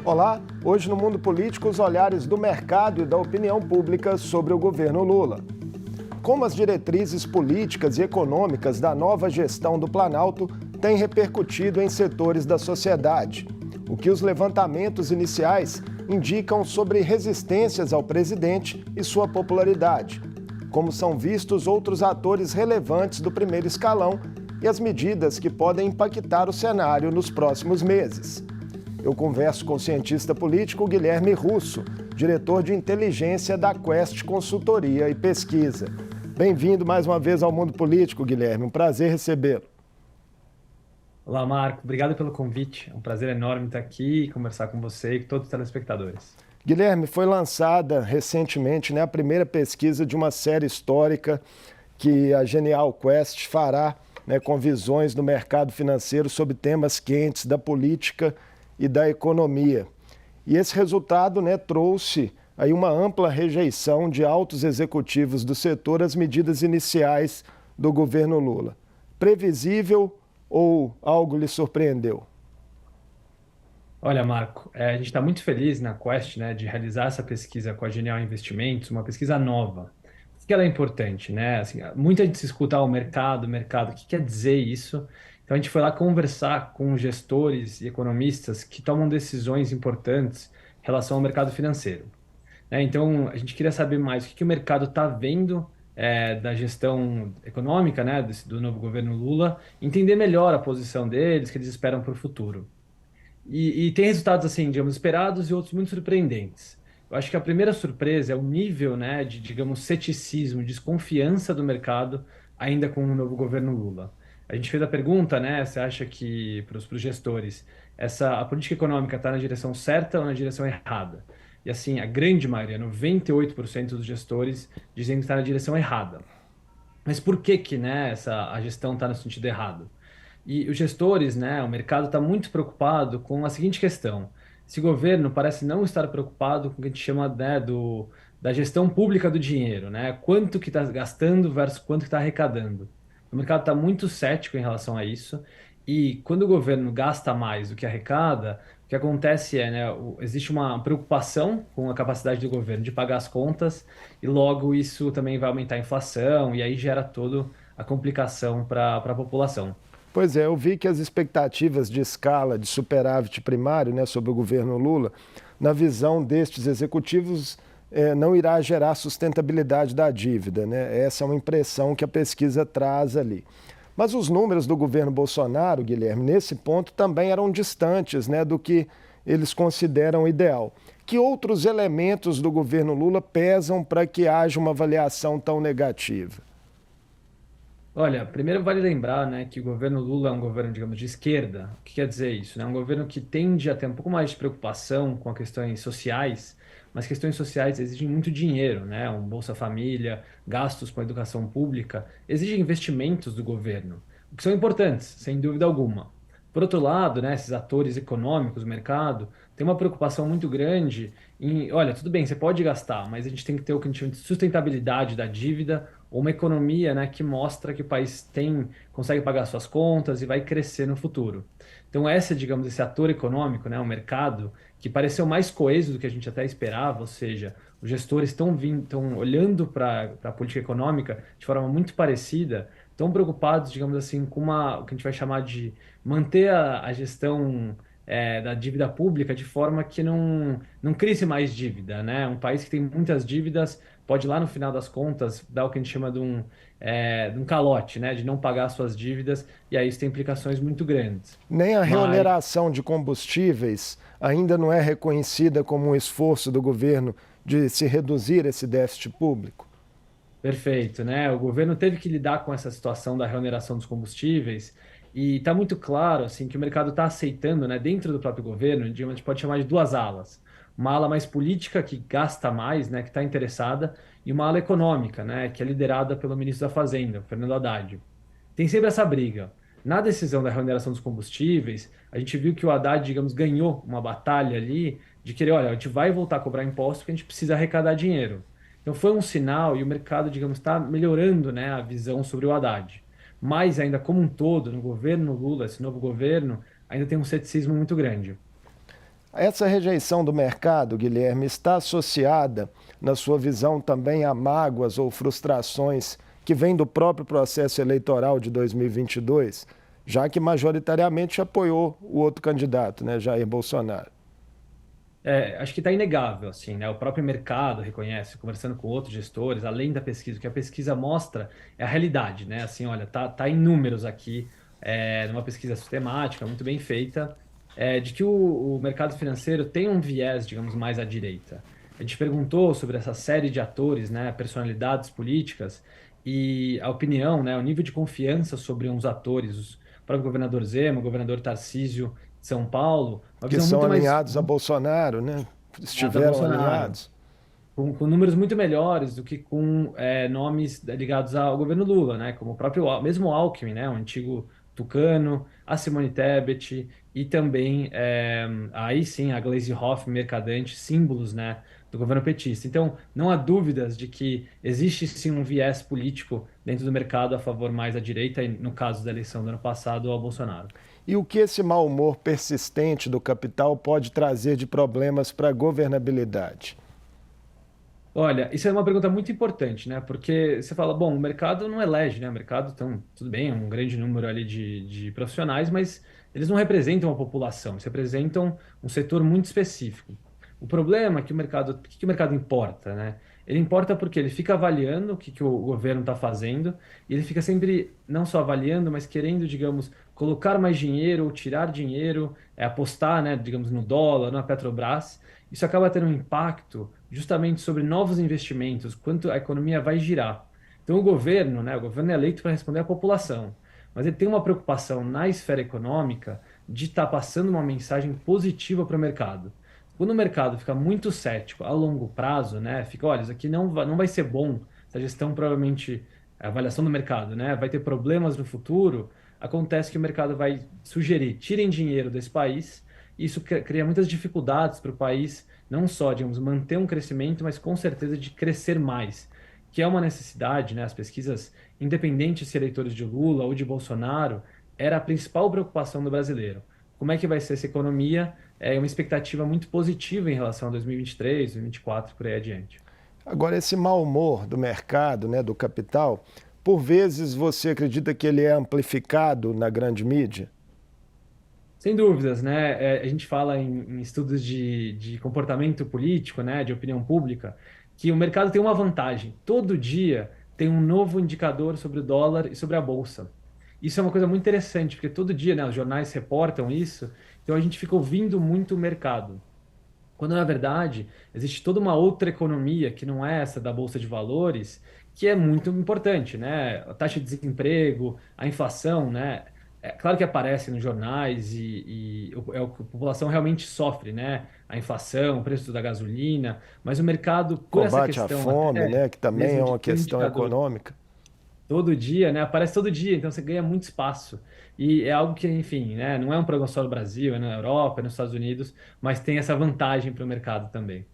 Olá, hoje no Mundo Político os olhares do mercado e da opinião pública sobre o governo Lula. Como as diretrizes políticas e econômicas da nova gestão do Planalto têm repercutido em setores da sociedade. O que os levantamentos iniciais indicam sobre resistências ao presidente e sua popularidade. Como são vistos outros atores relevantes do primeiro escalão e as medidas que podem impactar o cenário nos próximos meses. Eu converso com o cientista político Guilherme Russo, diretor de inteligência da Quest Consultoria e Pesquisa. Bem-vindo mais uma vez ao Mundo Político, Guilherme. Um prazer recebê-lo. Olá, Marco. Obrigado pelo convite. É um prazer enorme estar aqui e conversar com você e com todos os telespectadores. Guilherme, foi lançada recentemente, a primeira pesquisa de uma série histórica que a Genial Quest fará, com visões do mercado financeiro sobre temas quentes da política e da economia. E esse resultado, trouxe aí uma ampla rejeição de altos executivos do setor às medidas iniciais do governo Lula. Previsível ou algo lhe surpreendeu? Olha, Marco, a gente está muito feliz na Quest, de realizar essa pesquisa com a Genial Investimentos, uma pesquisa nova. Por que ela é importante, né? Assim, muita gente se escuta o mercado, o que quer dizer isso? Então a gente foi lá conversar com gestores e economistas que tomam decisões importantes em relação ao mercado financeiro. Então, a gente queria saber mais o que o mercado está vendo da gestão econômica, do novo governo Lula, entender melhor a posição deles, o que eles esperam para o futuro. E tem resultados, assim, digamos, esperados e outros muito surpreendentes. Eu acho que a primeira surpresa é o nível, de, digamos, ceticismo, desconfiança do mercado ainda com o novo governo Lula. A gente fez a pergunta, você acha que, para os gestores, a política econômica está na direção certa ou na direção errada? E assim, a grande maioria, 98% dos gestores, dizem que está na direção errada. Mas por que que, a gestão está no sentido errado? E os gestores, o mercado está muito preocupado com a seguinte questão: esse governo parece não estar preocupado com o que a gente chama, da gestão pública do dinheiro, quanto que está gastando versus quanto que está arrecadando. O mercado está muito cético em relação a isso, e quando o governo gasta mais do que arrecada, o que acontece é, existe uma preocupação com a capacidade do governo de pagar as contas, e logo isso também vai aumentar a inflação, e aí gera toda a complicação para a população. Pois é, eu vi que as expectativas de escala de superávit primário, sobre o governo Lula, na visão destes executivos, não irá gerar sustentabilidade da dívida, Essa é uma impressão que a pesquisa traz ali. Mas os números do governo Bolsonaro, Guilherme, nesse ponto também eram distantes, do que eles consideram ideal. Que outros elementos do governo Lula pesam para que haja uma avaliação tão negativa? Olha, primeiro vale lembrar, que o governo Lula é um governo, digamos, de esquerda. O que quer dizer isso, É um governo que tende a ter um pouco mais de preocupação com as questões sociais, mas questões sociais exigem muito dinheiro, Um Bolsa Família, gastos com a educação pública, exigem investimentos do governo, o que são importantes, sem dúvida alguma. Por outro lado, esses atores econômicos, o mercado, tem uma preocupação muito grande em, olha, tudo bem, você pode gastar, mas a gente tem que ter o que a gente chama de sustentabilidade da dívida, ou uma economia, que mostra que o país consegue pagar suas contas e vai crescer no futuro. Então essa, digamos, esse ator econômico, o mercado, que pareceu mais coeso do que a gente até esperava, ou seja, os gestores estão olhando para a política econômica de forma muito parecida, estão preocupados, digamos assim, com o que a gente vai chamar de manter a gestão da dívida pública de forma que não cresce mais dívida, Um país que tem muitas dívidas pode lá no final das contas dar o que a gente chama de um calote, de não pagar suas dívidas, e aí isso tem implicações muito grandes. Nem a Mas, reoneração de combustíveis ainda não é reconhecida como um esforço do governo de se reduzir esse déficit público. perfeito, O governo teve que lidar com essa situação da reoneração dos combustíveis, e está muito claro assim que o mercado está aceitando, dentro do próprio governo, a gente pode chamar de duas alas. Uma ala mais política, que gasta mais, que está interessada, e uma ala econômica, que é liderada pelo ministro da Fazenda, Fernando Haddad. Tem sempre essa briga. Na decisão da remuneração dos combustíveis, a gente viu que o Haddad, digamos, ganhou uma batalha ali de querer, olha, a gente vai voltar a cobrar imposto porque a gente precisa arrecadar dinheiro. Então foi um sinal e o mercado, digamos, está melhorando, a visão sobre o Haddad. Mas ainda como um todo, no governo Lula, esse novo governo, ainda tem um ceticismo muito grande. Essa rejeição do mercado, Guilherme, está associada, na sua visão, também a mágoas ou frustrações que vêm do próprio processo eleitoral de 2022, já que majoritariamente apoiou o outro candidato, né, Jair Bolsonaro. Acho que está inegável, assim, né? O próprio mercado reconhece, conversando com outros gestores, além da pesquisa, o que a pesquisa mostra é a realidade, né? Assim, olha, tá em números aqui, numa pesquisa sistemática, muito bem feita, de que o mercado financeiro tem um viés, digamos, mais à direita. A gente perguntou sobre essa série de atores, né, personalidades políticas, e a opinião, né, o nível de confiança sobre uns atores, o próprio governador Zema, o governador Tarcísio de São Paulo, uma Que visão são muito mais alinhados a Bolsonaro, né? nada Estiveram Bolsonaro, alinhados. com números muito melhores do que com nomes ligados ao governo Lula, né? Como o próprio mesmo Alckmin, né? O antigo tucano, a Simone Tebet e também aí sim a Gleisi Hoffmann, Mercadante, símbolos, né? Do governo petista. Então, não há dúvidas de que existe sim um viés político dentro do mercado a favor mais da direita, e no caso da eleição do ano passado, ao Bolsonaro. E o que esse mau humor persistente do capital pode trazer de problemas para a governabilidade? Olha, isso é uma pergunta muito importante, né? Porque você fala, bom, o mercado não elege, né? O mercado, então, tudo bem, é um grande número ali de profissionais, mas eles não representam a população, eles representam um setor muito específico. O problema é que o que que o mercado importa, né? Ele importa porque ele fica avaliando o que que o governo está fazendo, e ele fica sempre não só avaliando, mas querendo, digamos, colocar mais dinheiro ou tirar dinheiro, apostar, né, digamos, no dólar, na Petrobras. Isso acaba tendo um impacto justamente sobre novos investimentos, quanto a economia vai girar. Então, o governo, né, o governo é eleito para responder à população, mas ele tem uma preocupação na esfera econômica de estar passando uma mensagem positiva para o mercado. Quando o mercado fica muito cético a longo prazo, né, fica, olha, isso aqui não vai ser bom, essa gestão provavelmente, a avaliação do mercado, né, vai ter problemas no futuro, acontece que o mercado vai sugerir, tirem dinheiro desse país, e isso cria muitas dificuldades para o país não só, digamos, manter um crescimento, mas com certeza de crescer mais, que é uma necessidade, né? As pesquisas, independentes se eleitores de Lula ou de Bolsonaro, era a principal preocupação do brasileiro. Como é que vai ser essa economia? É uma expectativa muito positiva em relação a 2023, 2024, por aí adiante. Agora, esse mau humor do mercado, né, do capital, por vezes você acredita que ele é amplificado na grande mídia? Sem dúvidas, né? A gente fala em estudos de comportamento político, né? De opinião pública, que o mercado tem uma vantagem. Todo dia tem um novo indicador sobre o dólar e sobre a bolsa. Isso é uma coisa muito interessante, porque todo dia, né, os jornais reportam isso, então a gente fica ouvindo muito o mercado. Quando, na verdade, existe toda uma outra economia que não é essa da Bolsa de Valores, que é muito importante, né? A taxa de desemprego, a inflação, né? É claro que aparece nos jornais é o que a população realmente sofre, né? A inflação, o preço da gasolina, mas o mercado, por essa Combate à questão fome, até né, que também é mesmo de uma ter um questão indicador econômica. todo dia, né? Aparece todo dia, então você ganha muito espaço. E é algo que, enfim, né? Não é um problema só no Brasil, é na Europa, é nos Estados Unidos, mas tem essa vantagem para o mercado também.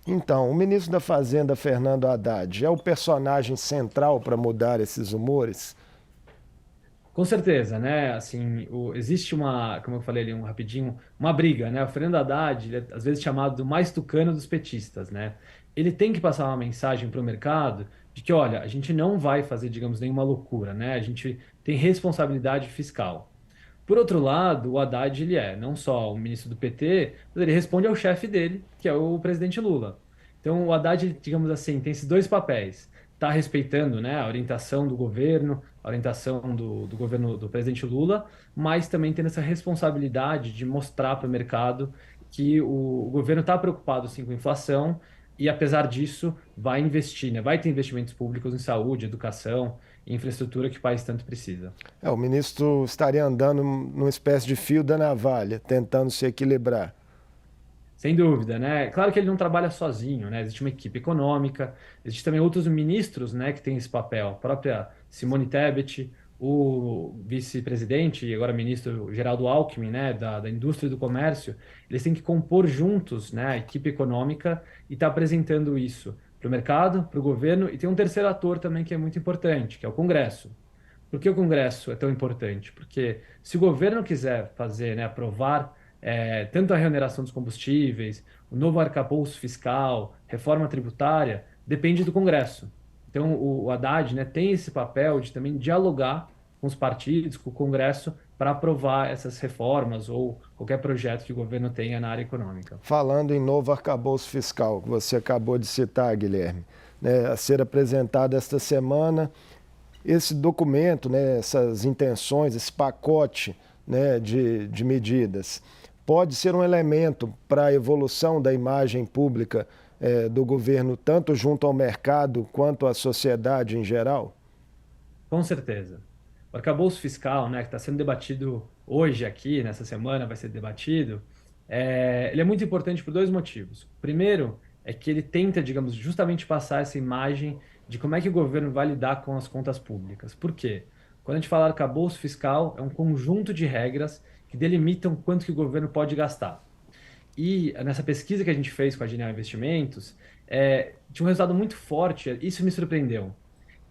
Então, o ministro da Fazenda, Fernando Haddad, é o personagem central para mudar esses humores? Com certeza, né? Assim, existe uma, como eu falei ali, um rapidinho, uma briga, né? O Fernando Haddad, ele é às vezes chamado do mais tucano dos petistas, né? Ele tem que passar uma mensagem para o mercado de que, olha, a gente não vai fazer, digamos, nenhuma loucura, né? A gente tem responsabilidade fiscal. Por outro lado, o Haddad, ele é não só o ministro do PT, mas ele responde ao chefe dele, que é o presidente Lula. Então, o Haddad, digamos assim, tem esses dois papéis. Está respeitando, né, a orientação do governo, a orientação do governo do presidente Lula, mas também tendo essa responsabilidade de mostrar para o mercado que o governo está preocupado, sim, com a inflação e, apesar disso, vai investir, né, vai ter investimentos públicos em saúde, educação e infraestrutura que o país tanto precisa. O ministro estaria andando numa espécie de fio da navalha, tentando se equilibrar. Sem dúvida, né? Claro que ele não trabalha sozinho, né? Existe uma equipe econômica, existe também outros ministros, né, que têm esse papel. A própria Simone Tebet, o vice-presidente e agora ministro Geraldo Alckmin, né, da Indústria e do Comércio, eles têm que compor juntos, né, a equipe econômica e estar apresentando isso para o mercado, para o governo e tem um terceiro ator também que é muito importante, que é o Congresso. Por que o Congresso é tão importante? Porque se o governo quiser fazer, né, aprovar tanto a reoneração dos combustíveis, o novo arcabouço fiscal, reforma tributária, depende do Congresso. Então, o Haddad, né, tem esse papel de também dialogar com os partidos, com o Congresso, para aprovar essas reformas ou qualquer projeto que o governo tenha na área econômica. Falando em novo arcabouço fiscal, que você acabou de citar, Guilherme, né, a ser apresentado esta semana, esse documento, né, essas intenções, esse pacote, né, de medidas, pode ser um elemento para a evolução da imagem pública do governo, tanto junto ao mercado quanto à sociedade em geral? Com certeza. O arcabouço fiscal, né, que está sendo debatido hoje aqui, nessa semana vai ser debatido, ele é muito importante por dois motivos. O primeiro é que ele tenta, digamos, justamente passar essa imagem de como é que o governo vai lidar com as contas públicas. Por quê? Quando a gente fala arcabouço fiscal, é um conjunto de regras que delimitam quanto que o governo pode gastar. E nessa pesquisa que a gente fez com a Genial Investimentos, tinha um resultado muito forte, isso me surpreendeu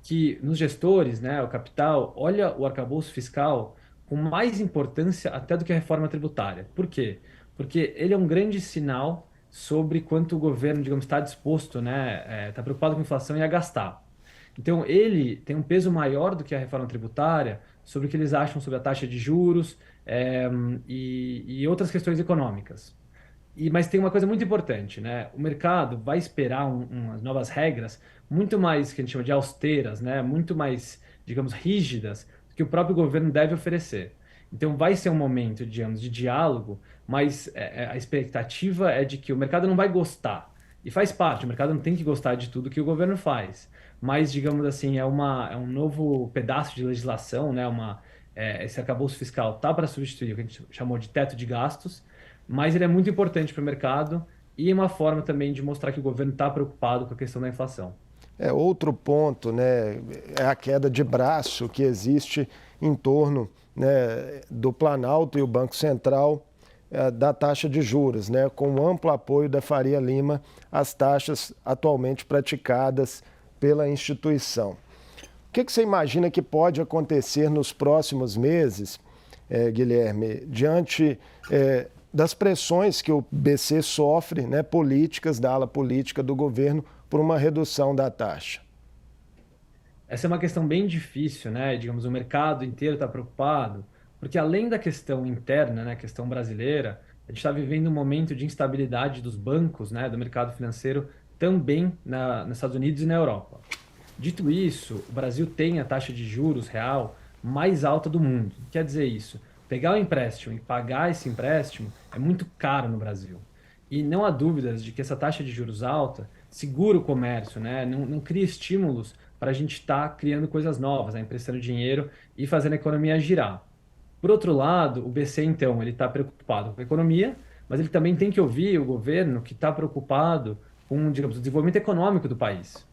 que nos gestores, né, o capital, olha o arcabouço fiscal com mais importância até do que a reforma tributária. Por quê? Porque ele é um grande sinal sobre quanto o governo, digamos, está disposto, né, está preocupado com a inflação e a gastar. Então, ele tem um peso maior do que a reforma tributária sobre o que eles acham sobre a taxa de juros, e outras questões econômicas. Mas tem uma coisa muito importante, né? O mercado vai esperar umas novas regras muito mais, que a gente chama de austeras, né? Muito mais, digamos, rígidas do que o próprio governo deve oferecer. Então vai ser um momento, digamos, de diálogo, mas a expectativa é de que o mercado não vai gostar. E faz parte, o mercado não tem que gostar de tudo que o governo faz. Mas, digamos assim, é um novo pedaço de legislação, né? Esse arcabouço fiscal tá para substituir o que a gente chamou de teto de gastos, mas ele é muito importante para o mercado e é uma forma também de mostrar que o governo está preocupado com a questão da inflação. Outro ponto, né, é a queda de braço que existe em torno, né, do Planalto e o Banco Central da taxa de juros, né, com o amplo apoio da Faria Lima às taxas atualmente praticadas pela instituição. O que você imagina que pode acontecer nos próximos meses, Guilherme, diante das pressões que o BC sofre, né, políticas da ala política do governo por uma redução da taxa? Essa é uma questão bem difícil, né? Digamos, o mercado inteiro está preocupado, porque além da questão interna, né, questão brasileira, a gente está vivendo um momento de instabilidade dos bancos, né, do mercado financeiro, também nos Estados Unidos e na Europa. Dito isso, o Brasil tem a taxa de juros real mais alta do mundo. Quer dizer isso? Pegar o empréstimo e pagar esse empréstimo é muito caro no Brasil. E não há dúvidas de que essa taxa de juros alta segura o comércio, né? Não cria estímulos para a gente estar criando coisas novas, né? Emprestando dinheiro e fazendo a economia girar. Por outro lado, o BC, então, ele está preocupado com a economia, mas ele também tem que ouvir o governo que está preocupado com, digamos, o desenvolvimento econômico do país.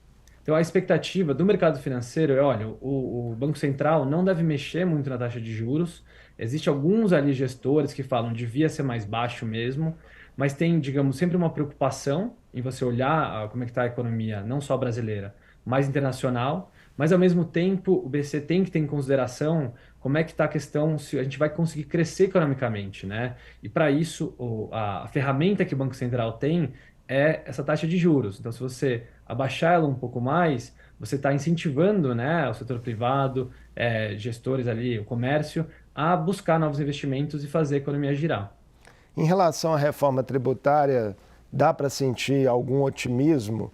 Então, a expectativa do mercado financeiro é, olha, o Banco Central não deve mexer muito na taxa de juros. Existem alguns ali gestores que falam devia ser mais baixo mesmo, mas tem, digamos, sempre uma preocupação em você olhar como é que está a economia, não só brasileira, mas internacional. Mas, ao mesmo tempo, o BC tem que ter em consideração como é que está a questão, se a gente vai conseguir crescer economicamente, né? E, para isso, a ferramenta que o Banco Central tem é essa taxa de juros. Então, se você abaixar ela um pouco mais, você está incentivando, né, o setor privado, gestores ali, o comércio, a buscar novos investimentos e fazer a economia girar. Em relação à reforma tributária, dá para sentir algum otimismo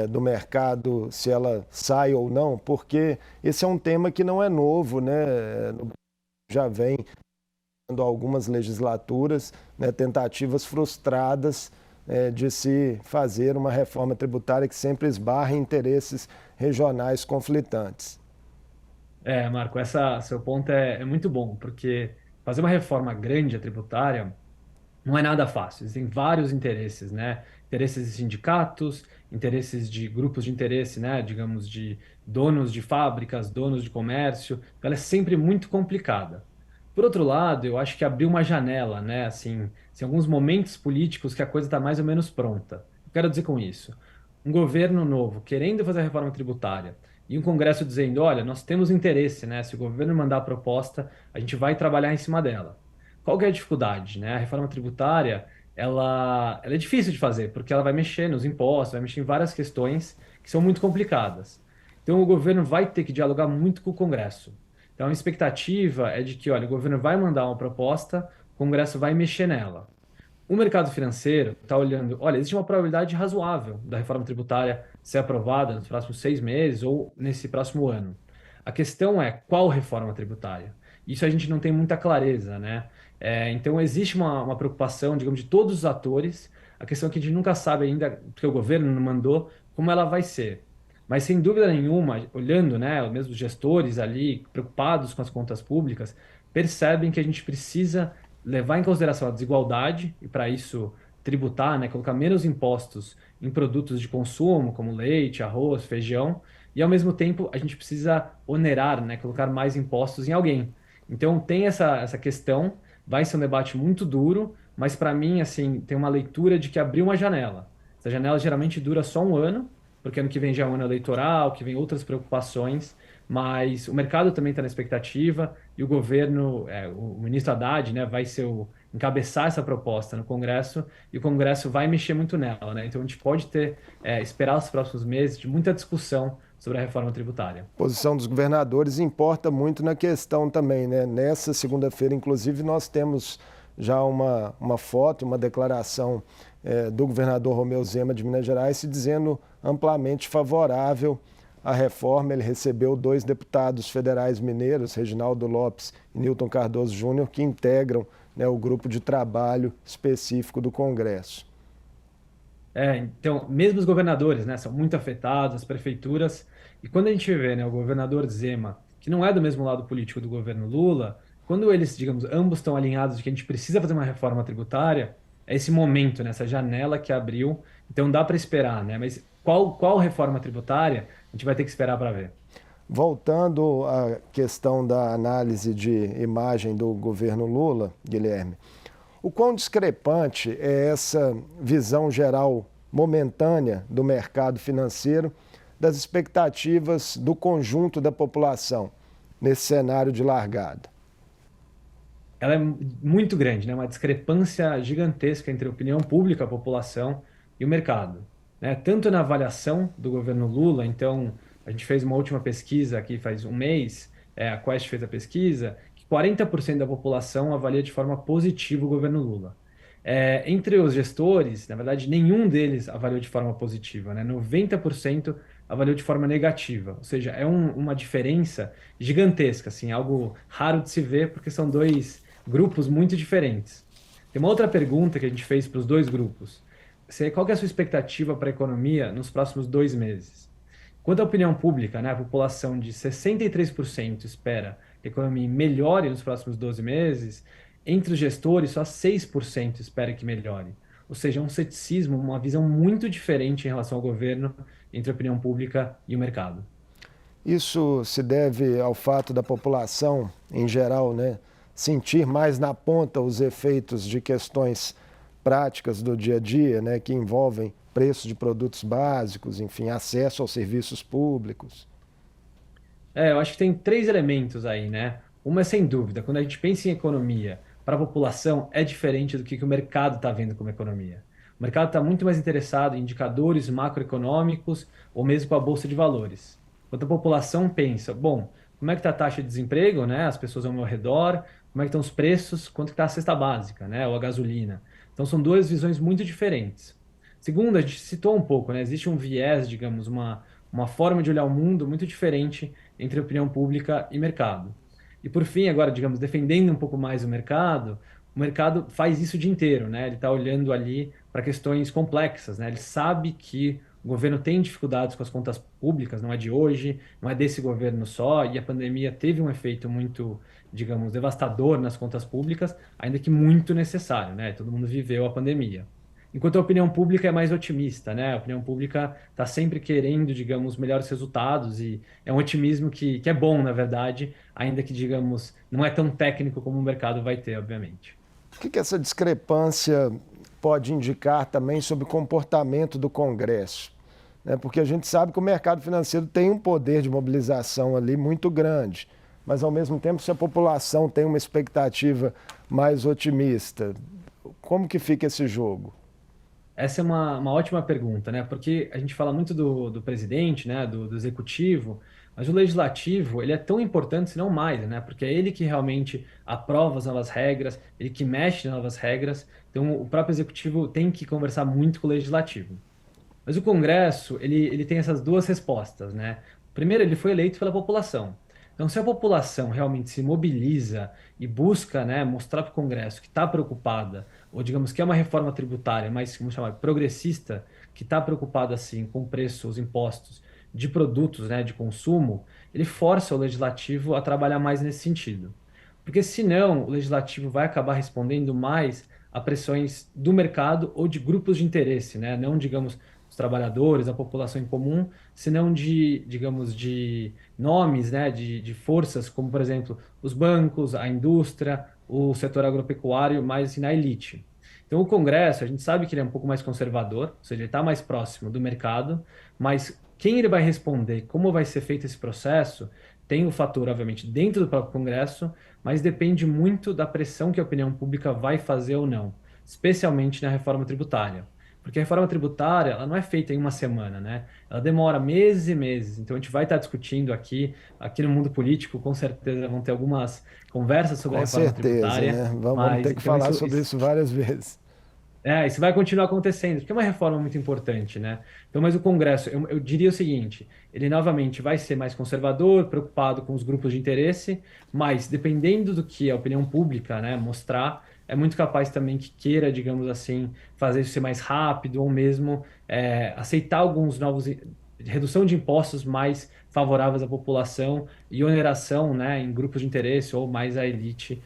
do mercado se ela sai ou não? Porque esse é um tema que não é novo, né? Já vem algumas legislaturas, né, tentativas frustradas de se fazer uma reforma tributária que sempre esbarra em interesses regionais conflitantes. Marco, seu ponto é muito bom, porque fazer uma reforma grande a tributária não é nada fácil. Existem vários interesses, né? Interesses de sindicatos, interesses de grupos de interesse, né? Digamos, de donos de fábricas, donos de comércio. Então, ela é sempre muito complicada. Por outro lado, eu acho que abriu uma janela, né? Assim, em alguns momentos políticos que a coisa está mais ou menos pronta. Eu quero dizer com isso, um governo novo querendo fazer a reforma tributária e um Congresso dizendo, olha, nós temos interesse, né? Se o governo mandar a proposta, a gente vai trabalhar em cima dela. qual que é a dificuldade, né? A reforma tributária, ela é difícil de fazer, porque ela vai mexer nos impostos, vai mexer em várias questões que são muito complicadas. Então, o governo vai ter que dialogar muito com o Congresso. Então, a expectativa é de que, olha, o governo vai mandar uma proposta, o Congresso vai mexer nela. O mercado financeiro está olhando, olha, existe uma probabilidade razoável da reforma tributária ser aprovada nos próximos 6 meses ou nesse próximo ano. A questão é qual reforma tributária? Isso a gente não tem muita clareza, né? Então existe uma preocupação, digamos, de todos os atores. A questão é que a gente nunca sabe ainda, porque o governo não mandou, como ela vai ser. Mas sem dúvida nenhuma, olhando, né, mesmo os gestores ali preocupados com as contas públicas, percebem que a gente precisa levar em consideração a desigualdade e, para isso, tributar, né, colocar menos impostos em produtos de consumo, como leite, arroz, feijão, e, ao mesmo tempo, a gente precisa onerar, né, colocar mais impostos em alguém. Então, tem essa questão, vai ser um debate muito duro, mas, para mim, assim, tem uma leitura de que abriu uma janela. Essa janela geralmente dura só um ano, porque ano que vem já é um ano eleitoral, que vem outras preocupações, mas o mercado também está na expectativa e o governo, o ministro Haddad, né, vai ser encabeçar essa proposta no Congresso e o Congresso vai mexer muito nela, né? Então a gente pode esperar os próximos meses de muita discussão sobre a reforma tributária. A posição dos governadores importa muito na questão também, né? Nessa segunda-feira, inclusive, nós temos já uma foto, uma declaração do governador Romeu Zema de Minas Gerais se dizendo amplamente favorável à reforma. Ele recebeu 2 deputados federais mineiros, Reginaldo Lopes e Newton Cardoso Júnior, que integram, né, o grupo de trabalho específico do Congresso. Então, mesmo os governadores, né, são muito afetados, as prefeituras, e quando a gente vê, né, o governador Zema, que não é do mesmo lado político do governo Lula, quando eles, digamos, ambos estão alinhados de que a gente precisa fazer uma reforma tributária, é esse momento, né, essa janela que abriu, então dá para esperar, né, mas qual reforma tributária a gente vai ter que esperar para ver. Voltando à questão da análise de imagem do governo Lula, Guilherme, o quão discrepante é essa visão geral momentânea do mercado financeiro das expectativas do conjunto da população nesse cenário de largada? Ela é muito grande, né? Uma discrepância gigantesca entre a opinião pública, a população e o mercado, né? Tanto na avaliação do governo Lula, então a gente fez uma última pesquisa aqui faz um mês, a Quest fez a pesquisa, que 40% da população avalia de forma positiva o governo Lula. Entre os gestores, na verdade, nenhum deles avaliou de forma positiva, né? 90% avaliou de forma negativa, ou seja, uma diferença gigantesca, assim, algo raro de se ver, porque são dois grupos muito diferentes. Tem uma outra pergunta que a gente fez para os dois grupos. Qual que é a sua expectativa para a economia nos próximos 2 meses? Quanto à opinião pública, né, a população de 63% espera que a economia melhore nos próximos 12 meses, entre os gestores, só 6% espera que melhore. Ou seja, um ceticismo, uma visão muito diferente em relação ao governo entre a opinião pública e o mercado. Isso se deve ao fato da população, em geral, né, sentir mais na ponta os efeitos de questões práticas do dia a dia, né, que envolvem preços de produtos básicos, enfim, acesso aos serviços públicos. Eu acho que tem 3 elementos aí, né? Uma é sem dúvida, quando a gente pensa em economia, para a população é diferente do que o mercado está vendo como economia. O mercado está muito mais interessado em indicadores macroeconômicos ou mesmo com a bolsa de valores. Quando a população pensa, bom, como é que está a taxa de desemprego, né? As pessoas ao meu redor, como é que estão os preços, quanto está a cesta básica, né? Ou a gasolina. Então são duas visões muito diferentes. Segundo, a gente citou um pouco, né? Existe um viés, digamos, uma forma de olhar o mundo muito diferente entre opinião pública e mercado. E por fim, agora, digamos, defendendo um pouco mais o mercado faz isso o dia inteiro, né? Ele está olhando ali para questões complexas, né? Ele sabe que o governo tem dificuldades com as contas públicas, não é de hoje, não é desse governo só, e a pandemia teve um efeito muito, digamos, devastador nas contas públicas, ainda que muito necessário, né? Todo mundo viveu a pandemia. Enquanto a opinião pública é mais otimista, né? A opinião pública está sempre querendo, digamos, melhores resultados e é um otimismo que é bom, na verdade, ainda que, digamos, não é tão técnico como o mercado vai ter, obviamente. O que essa discrepância pode indicar também sobre o comportamento do Congresso? Porque a gente sabe que o mercado financeiro tem um poder de mobilização ali muito grande, mas ao mesmo tempo se a população tem uma expectativa mais otimista, como que fica esse jogo? Essa é uma ótima pergunta, né? Porque a gente fala muito do presidente, né? Do executivo, mas o legislativo, ele é tão importante, se não mais, né? Porque é ele que realmente aprova as novas regras, ele que mexe nas novas regras. Então, o próprio executivo tem que conversar muito com o legislativo. Mas o Congresso, ele tem essas duas respostas, né? Primeiro, ele foi eleito pela população. Então, se a população realmente se mobiliza e busca, né, mostrar para o Congresso que está preocupada, ou digamos que é uma reforma tributária, mas vamos chamar progressista, que está preocupada assim com o preço, os impostos de produtos, né, de consumo, ele força o legislativo a trabalhar mais nesse sentido. Porque senão o legislativo vai acabar respondendo mais a pressões do mercado ou de grupos de interesse, né? Não, digamos, os trabalhadores, a população em comum, senão de, digamos, de nomes, né, de forças, como, por exemplo, os bancos, a indústria, o setor agropecuário, mais assim, na elite. Então, o Congresso, a gente sabe que ele é um pouco mais conservador, ou seja, ele está mais próximo do mercado, mas quem ele vai responder, como vai ser feito esse processo, tem o fator, obviamente, dentro do próprio Congresso, mas depende muito da pressão que a opinião pública vai fazer ou não, especialmente na reforma tributária. Porque a reforma tributária, ela não é feita em uma semana, né? Ela demora meses e meses. Então a gente vai estar discutindo aqui no mundo político, com certeza vão ter algumas conversas sobre a Com reforma certeza, tributária, né? Vamos mas ter que então falar sobre isso várias vezes. isso vai continuar acontecendo, porque é uma reforma muito importante, né? Então, mas o Congresso, eu diria o seguinte, ele novamente vai ser mais conservador, preocupado com os grupos de interesse, mas dependendo do que a opinião pública, né, mostrar, é muito capaz também que queira, digamos assim, fazer isso ser mais rápido ou mesmo aceitar alguns novos, redução de impostos mais favoráveis à população e oneração, né, em grupos de interesse ou mais à elite,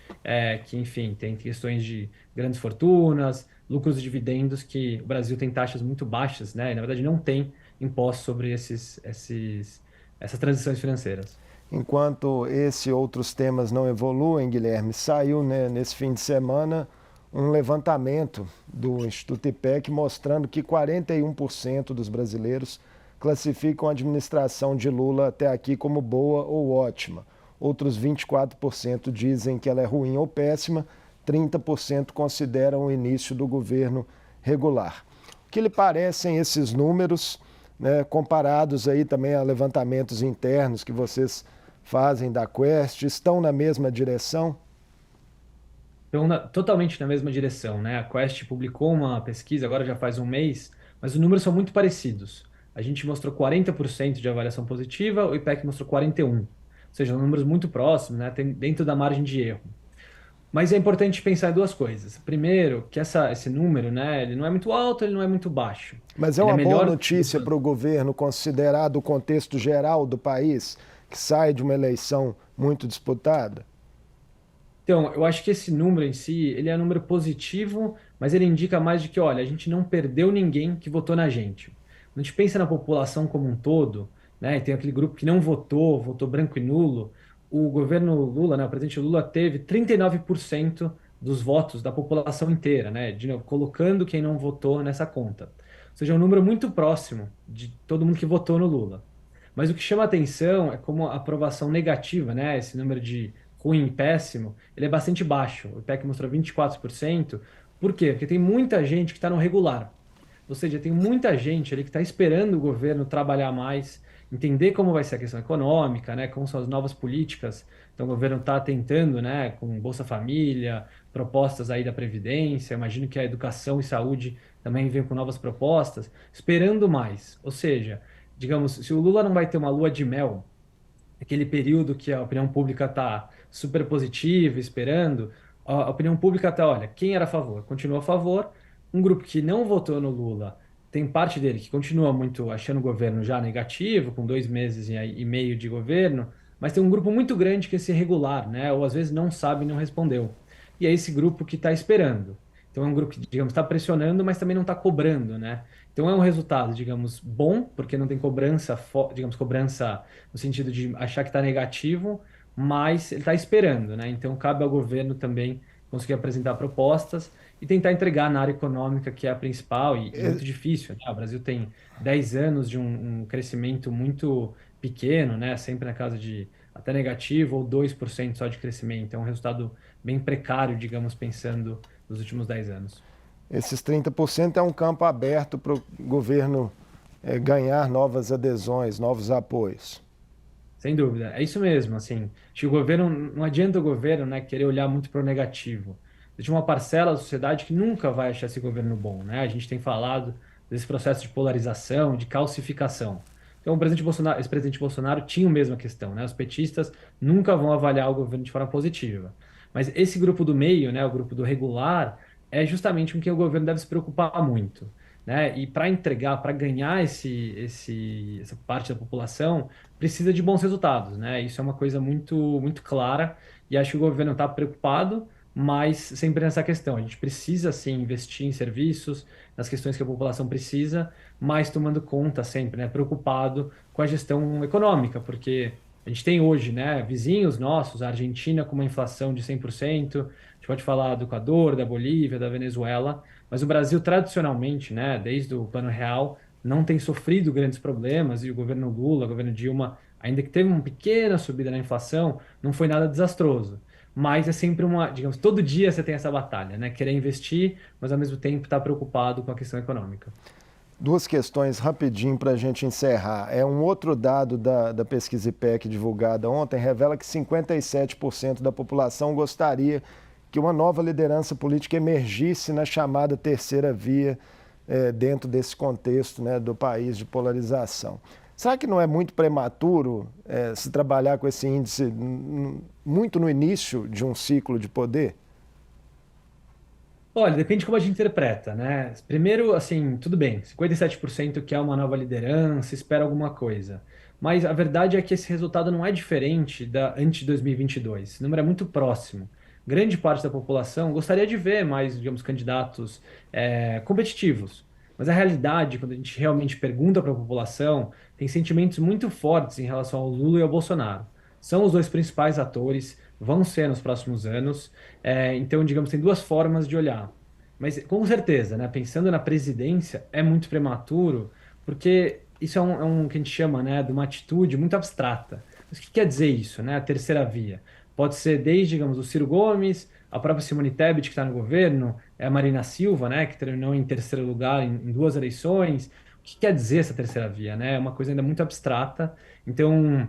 que, enfim, tem questões de grandes fortunas, lucros e dividendos, que o Brasil tem taxas muito baixas, né? E, na verdade, não tem imposto sobre essas transições financeiras. Enquanto esse e outros temas não evoluem, Guilherme, saiu, né, nesse fim de semana um levantamento do Instituto IPEC mostrando que 41% dos brasileiros classificam a administração de Lula até aqui como boa ou ótima. Outros 24% dizem que ela é ruim ou péssima, 30% consideram o início do governo regular. O que lhe parecem esses números, né, comparados aí também a levantamentos internos que vocês fazem da Quest, estão na mesma direção? Então, totalmente na mesma direção, né? A Quest publicou uma pesquisa, agora já faz um mês, mas os números são muito parecidos. A gente mostrou 40% de avaliação positiva, o IPEC mostrou 41%. Ou seja, números muito próximos, né? Tem dentro da margem de erro. Mas é importante pensar em duas coisas. Primeiro, que esse número, né, ele não é muito alto, ele não é muito baixo. Mas é Ele é uma boa melhor do que notícia para o governo, considerado o contexto geral do país, que sai de uma eleição muito disputada? Então, eu acho que esse número em si, ele é um número positivo, mas ele indica mais de que, olha, a gente não perdeu ninguém que votou na gente. Quando a gente pensa na população como um todo, né, e tem aquele grupo que não votou, votou branco e nulo, o governo Lula, né, o presidente Lula teve 39% dos votos da população inteira, né, de novo, colocando quem não votou nessa conta. Ou seja, é um número muito próximo de todo mundo que votou no Lula. Mas o que chama atenção é como a aprovação negativa, né, esse número de ruim, péssimo, ele é bastante baixo. O IPEC mostrou 24%. Por quê? Porque tem muita gente que está no regular. Ou seja, tem muita gente ali que está esperando o governo trabalhar mais, entender como vai ser a questão econômica, né? Como são as novas políticas. Então, o governo está tentando, né? Com Bolsa Família, propostas aí da Previdência. Imagino que a educação e saúde também vem com novas propostas, esperando mais. Ou seja, digamos, se o Lula não vai ter uma lua de mel aquele período que a opinião pública está super positiva, esperando, a opinião pública está, olha, quem era a favor? Continua a favor. Um grupo que não votou no Lula, tem parte dele que continua muito achando o governo já negativo, com 2 meses e meio de governo, mas tem um grupo muito grande que é esse irregular, né? Ou às vezes não sabe e não respondeu. E é esse grupo que está esperando. Então é um grupo que, digamos, está pressionando, mas também não está cobrando, né? Então é um resultado, digamos, bom, porque não tem cobrança, digamos, cobrança no sentido de achar que está negativo, mas ele está esperando, né? Então cabe ao governo também conseguir apresentar propostas e tentar entregar na área econômica, que é a principal e muito difícil, né? O Brasil tem 10 anos de um crescimento muito pequeno, né? Sempre na casa de até negativo ou 2% só de crescimento. É um resultado bem precário, digamos, pensando nos últimos 10 anos. Esses 30% é um campo aberto para o governo ganhar novas adesões, novos apoios. Sem dúvida, é isso mesmo, assim, acho que o governo, não adianta o governo, né, querer olhar muito para o negativo. Existe uma parcela da sociedade que nunca vai achar esse governo bom, né? A gente tem falado desse processo de polarização, de calcificação. Então, o presidente Bolsonaro, ex-presidente Bolsonaro tinha a mesma questão, né? Os petistas nunca vão avaliar o governo de forma positiva. Mas esse grupo do meio, né, o grupo do regular, é justamente com quem o governo deve se preocupar muito, né? E para entregar, para ganhar essa parte da população, precisa de bons resultados, né? Isso é uma coisa muito clara e acho que o governo está preocupado, mas sempre nessa questão. A gente precisa, sim, investir em serviços, nas questões que a população precisa, mas tomando conta sempre, né? Preocupado com a gestão econômica, porque a gente tem hoje, né, vizinhos nossos, a Argentina com uma inflação de 100%, a gente pode falar do Equador, da Bolívia, da Venezuela, mas o Brasil tradicionalmente, né, desde o Plano Real, não tem sofrido grandes problemas e o governo Lula, o governo Dilma, ainda que teve uma pequena subida na inflação, não foi nada desastroso. Mas é sempre uma, digamos, todo dia você tem essa batalha, né? Querer investir, mas ao mesmo tempo estar preocupado com a questão econômica. Duas questões rapidinho para a gente encerrar. Um outro dado da pesquisa IPEC divulgada ontem revela que 57% da população gostaria que uma nova liderança política emergisse na chamada terceira via dentro desse contexto, né, do país de polarização. Será que não é muito prematuro se trabalhar com esse índice muito no início de um ciclo de poder? Olha, depende de como a gente interpreta, né? Primeiro, assim, tudo bem, 57% quer uma nova liderança, espera alguma coisa. Mas a verdade é que esse resultado não é diferente da antes de 2022. Esse número é muito próximo. Grande parte da população gostaria de ver mais, digamos, candidatos competitivos. Mas a realidade, quando a gente realmente pergunta para a população, tem sentimentos muito fortes em relação ao Lula e ao Bolsonaro. São os dois principais atores, vão ser nos próximos anos. Então, digamos, tem duas formas de olhar. Mas, com certeza, né, pensando na presidência, é muito prematuro, porque isso é um que a gente chama, né, de uma atitude muito abstrata. Mas o que quer dizer isso, né, a terceira via? Pode ser desde, digamos, o Ciro Gomes, a própria Simone Tebet, que está no governo, é a Marina Silva, né, que terminou em terceiro lugar em duas eleições. O que quer dizer essa terceira via, né? É uma coisa ainda muito abstrata. Então,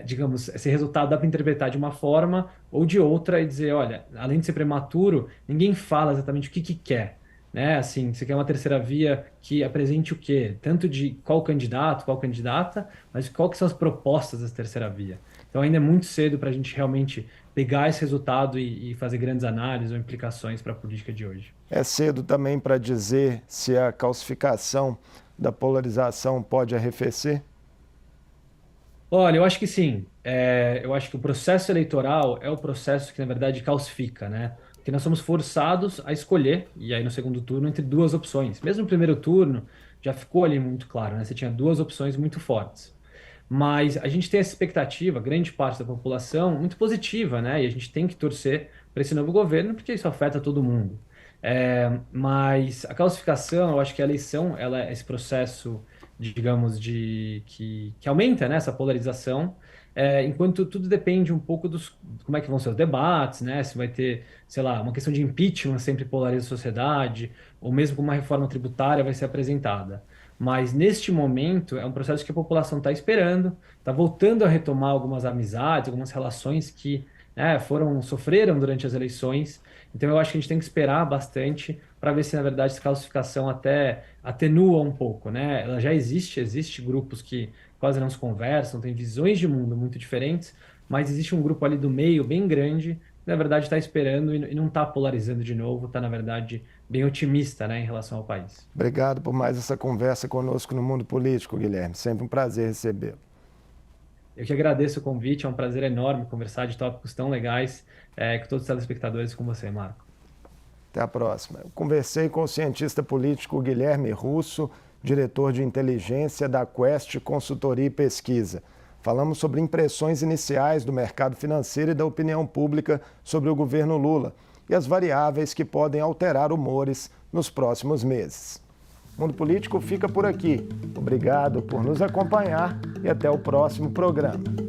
digamos, esse resultado dá para interpretar de uma forma ou de outra e dizer, olha, além de ser prematuro, ninguém fala exatamente o que quer, né? Assim, você quer uma terceira via que apresente o quê? Tanto de qual candidato, qual candidata, mas qual que são as propostas dessa terceira via. Então ainda é muito cedo para a gente realmente pegar esse resultado e fazer grandes análises ou implicações para a política de hoje. É cedo também para dizer se a calcificação da polarização pode arrefecer? Olha, eu acho que sim. Eu acho que o processo eleitoral é o processo que, na verdade, calcifica, né? Porque nós somos forçados a escolher, e aí no segundo turno, entre duas opções. Mesmo no primeiro turno, já ficou ali muito claro, né? Você tinha duas opções muito fortes. Mas a gente tem essa expectativa, grande parte da população, muito positiva, né? E a gente tem que torcer para esse novo governo, porque isso afeta todo mundo. Mas a calcificação, eu acho que a eleição, ela é esse processo, digamos, que aumenta, né, essa polarização, enquanto tudo depende um pouco como é que vão ser os debates, né? Se vai ter, sei lá, uma questão de impeachment sempre polariza a sociedade, ou mesmo como uma reforma tributária vai ser apresentada. Mas neste momento é um processo que a população está esperando, está voltando a retomar algumas amizades, algumas relações que, né, sofreram durante as eleições. Então eu acho que a gente tem que esperar bastante para ver se na verdade essa calcificação até atenua um pouco, né? Ela já existe grupos que quase não se conversam, têm visões de mundo muito diferentes, mas existe um grupo ali do meio bem grande que na verdade está esperando e não está polarizando de novo, está na verdade bem otimista, né, em relação ao país. Obrigado por mais essa conversa conosco no Mundo Político, Guilherme. Sempre um prazer recebê-lo. Eu que agradeço o convite, é um prazer enorme conversar de tópicos tão legais com todos os telespectadores e com você, Marco. Até a próxima. Eu conversei com o cientista político Guilherme Russo, diretor de inteligência da Quest Consultoria e Pesquisa. Falamos sobre impressões iniciais do mercado financeiro e da opinião pública sobre o governo Lula e as variáveis que podem alterar humores nos próximos meses. O Mundo Político fica por aqui. Obrigado por nos acompanhar e até o próximo programa.